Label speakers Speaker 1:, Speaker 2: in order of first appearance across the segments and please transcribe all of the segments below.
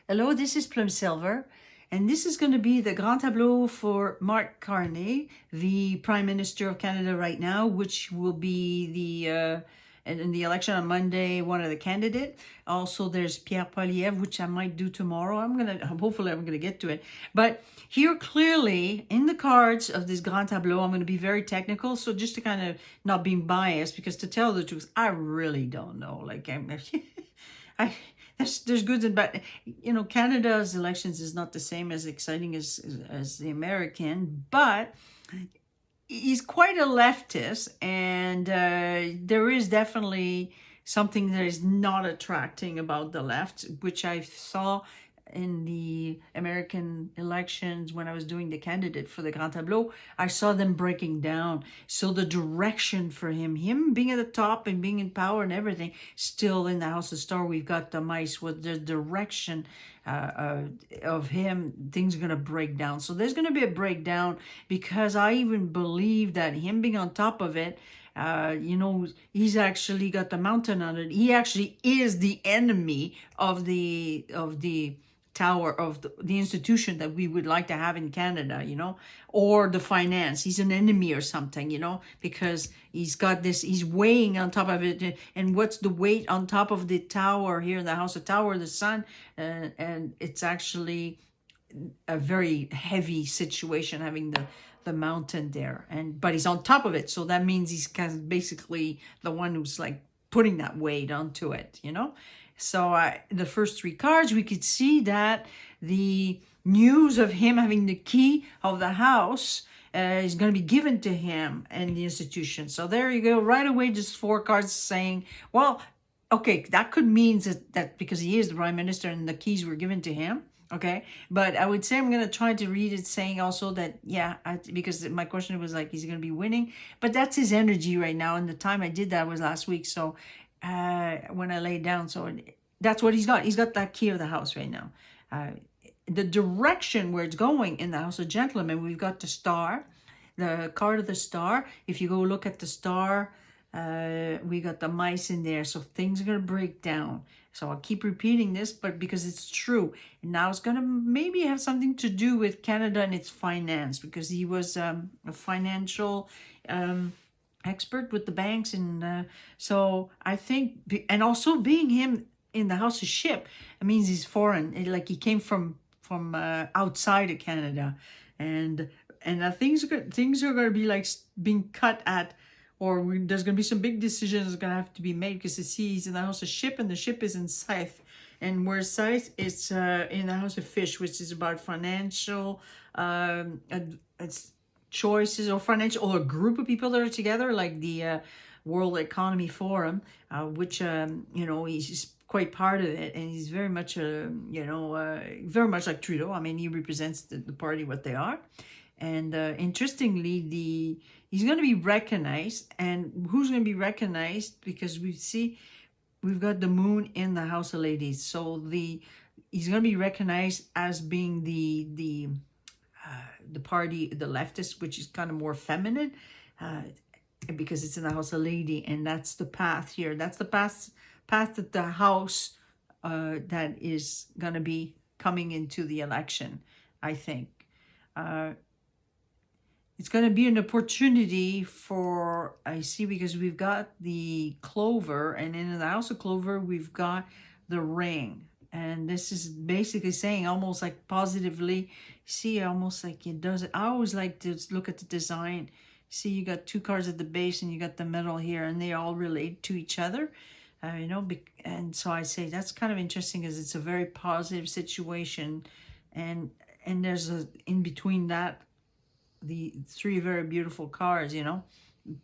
Speaker 1: Hello, this is Plum Silver, and this is going to be the Grand Tableau for Mark Carney, the Prime Minister of Canada right now, which will be in the election on Monday, one of the candidates. Also, there's Pierre Poilievre, which I might do tomorrow. Hopefully I'm gonna get to it. But here clearly in the cards of this Grand Tableau, I'm gonna be very technical. So just to kind of not being biased, because to tell the truth, I really don't know. I there's goods and bad. You know, Canada's elections is not the same as exciting as the American, but he's quite a leftist, and there is definitely something that is not attracting about the left, which I saw in the American elections when I was doing the candidate for the Grand Tableau. I saw them breaking down. So the direction for him being at the top and being in power and everything, still in the House of Star, we've got the mice with the direction of him, things are going to break down. So there's going to be a breakdown, because I even believe that him being on top of it, he's actually got the mountain on it. He actually is the enemy of the tower of the institution that we would like to have in Canada, or the finance. He's an enemy or something, because he's got this, he's weighing on top of it. And what's the weight on top of the tower here in the House of Tower, the sun? And it's actually a very heavy situation having the mountain there, but he's on top of it, so that means he's kind of basically the one who's like putting that weight onto it, So the first three cards, we could see that the news of him having the key of the house is going to be given to him and the institution. So there you go, right away, just four cards saying, well, okay, that could mean that because he is the Prime Minister and the keys were given to him. Okay, but I would say I'm going to try to read it saying also that, because my question was like, is he going to be winning? But that's his energy right now. And the time I did that was last week. So when I laid down, so that's what he's got. He's got that key of the house right now. The direction where it's going in the House of Gentlemen, we've got the star, the card of the star. If you go look at the star, we got the mice in there, so things are going to break down. So I'll keep repeating this, but because it's true. And now it's going to maybe have something to do with Canada and its finance, because he was a financial expert with the banks. And so I think, and also being him in the House of Ship, it means he's foreign. Like he came from outside of Canada. And things are going to be like being cut at, or there's going to be some big decisions going to have to be made, because he's in the House of Ship, and the ship is in Scythe. And where Scythe is in the House of Fish, which is about financial choices, or financial, or a group of people that are together, like the World Economy Forum, which, he's quite part of it. And he's very much, very much like Trudeau. I mean, he represents the party, what they are. And interestingly, he's going to be recognized. And who's going to be recognized? Because we've got the moon in the House of Ladies. So he's going to be recognized as being the party, the leftist, which is kind of more feminine, because it's in the House of Lady. And that's the path here. That's the path that the House that is going to be coming into the election, I think. It's going to be an opportunity for, I see, because we've got the clover, and in the House of Clover, we've got the ring. And this is basically saying, almost like positively, see, almost like it does it. I always like to look at the design. See, you got two cards at the base, and you got the middle here, and they all relate to each other. And so I say that's kind of interesting, because it's a very positive situation. And there's in between that, the three very beautiful cards,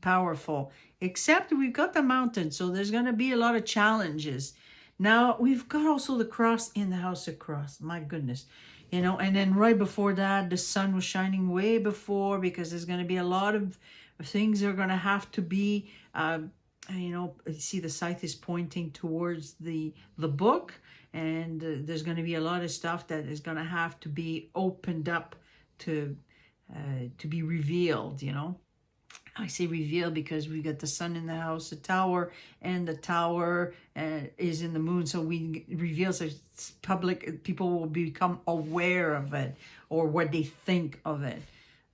Speaker 1: powerful, except we've got the mountain. So there's going to be a lot of challenges. Now we've got also the cross in the House of Cross. My goodness, and then right before that, the sun was shining way before, because there's going to be a lot of things that are going to have to be, you see the scythe is pointing towards the book, and there's going to be a lot of stuff that is going to have to be opened up to be revealed, I say reveal because we got the sun in the house, the tower, and the tower is in the moon. So we reveal, so it's public, people will become aware of it or what they think of it,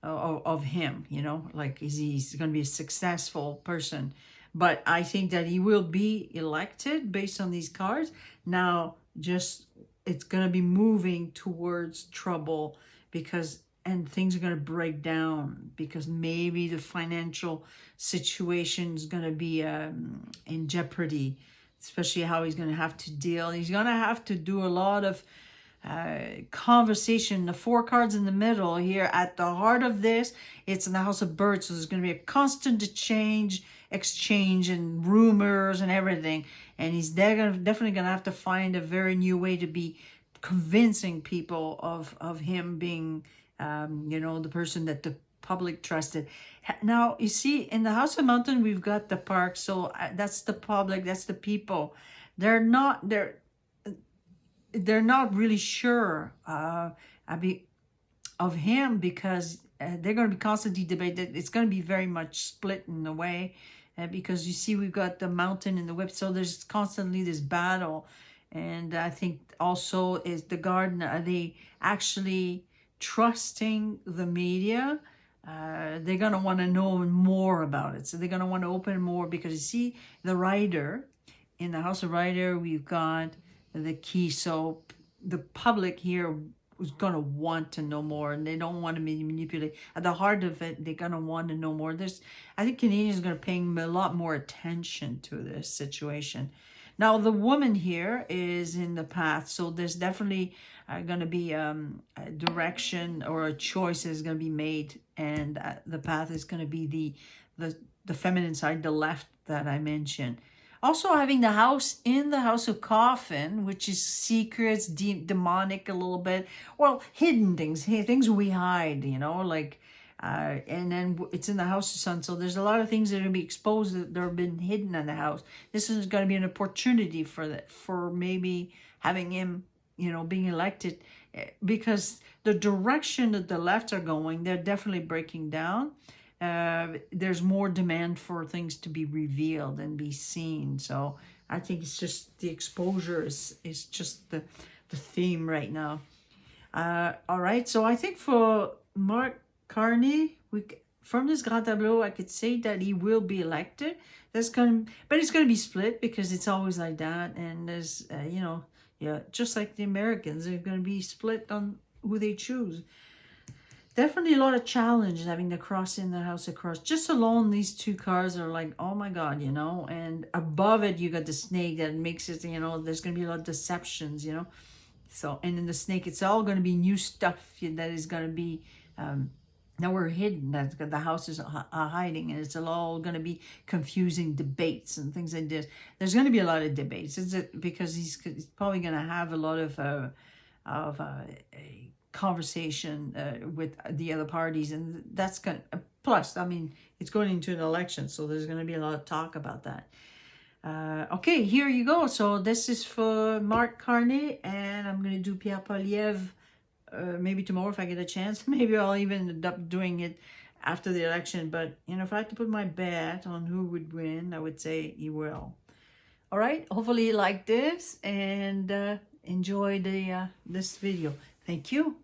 Speaker 1: of him, you know, like he's going to be a successful person. But I think that he will be elected based on these cards. Now, just it's going to be moving towards trouble because and things are going to break down because maybe the financial situation is going to be in jeopardy, especially how he's going to have to deal. He's going to have to do a lot of conversation. The 4 cards in the middle here at the heart of this, it's in the House of Birds, so there's going to be a constant exchange and rumors and everything, and he's definitely going to have to find a very new way to be convincing people of him being you know, the person that the public trusted. Now, you see, in the House of Mountain, we've got the park. So that's the public, that's the people. They're not really sure of him because they're going to be constantly debated. It's going to be very much split in a way because you see, we've got the mountain and the whip. So there's constantly this battle. And I think also is the garden, are they actually trusting the media? They're going to want to know more about it. So they're going to want to open more because you see the rider, in the House of Rider, we've got the key. So the public here is going to want to know more and they don't want to be manipulated. At the heart of it, they're going to want to know more. I think Canadians are going to pay a lot more attention to this situation. Now, the woman here is in the path, so there's definitely going to be a direction or a choice is going to be made, and the path is going to be the feminine side, the left that I mentioned. Also, having the house in the House of Coffin, which is secrets, demonic a little bit, well, hidden things we hide, you know, like. And then it's in the House of Sun. So there's a lot of things that are going to be exposed that have been hidden in the house. This is going to be an opportunity for maybe having him, you know, being elected because the direction that the left are going, they're definitely breaking down. There's more demand for things to be revealed and be seen. So I think it's just the exposure is just the theme right now. All right. So I think for Mark Carney, from this Grand Tableau, I could say that he will be elected. But it's going to be split because it's always like that. And there's, you know, yeah, just like the Americans, they're going to be split on who they choose. Definitely a lot of challenge having the cross in the House of Cross. Just alone, these 2 cards are like, oh my God, you know. And above it, you got the snake that makes it, you know, there's going to be a lot of deceptions, you know. So, and in the snake, it's all going to be new stuff that is going to be now we're hidden, that the house is hiding, and it's all going to be confusing debates and things like this. There's going to be a lot of debates because he's probably going to have a lot of conversation with the other parties, and that's going to, plus, I mean, it's going into an election, so there's going to be a lot of talk about that. Okay, here you go. So this is for Mark Carney, and I'm going to do Pierre Poilievre maybe tomorrow if I get a chance. Maybe I'll even end up doing it after the election. But, you know, if I had to put my bet on who would win, I would say he will. All right. Hopefully you like this and enjoy this video. Thank you.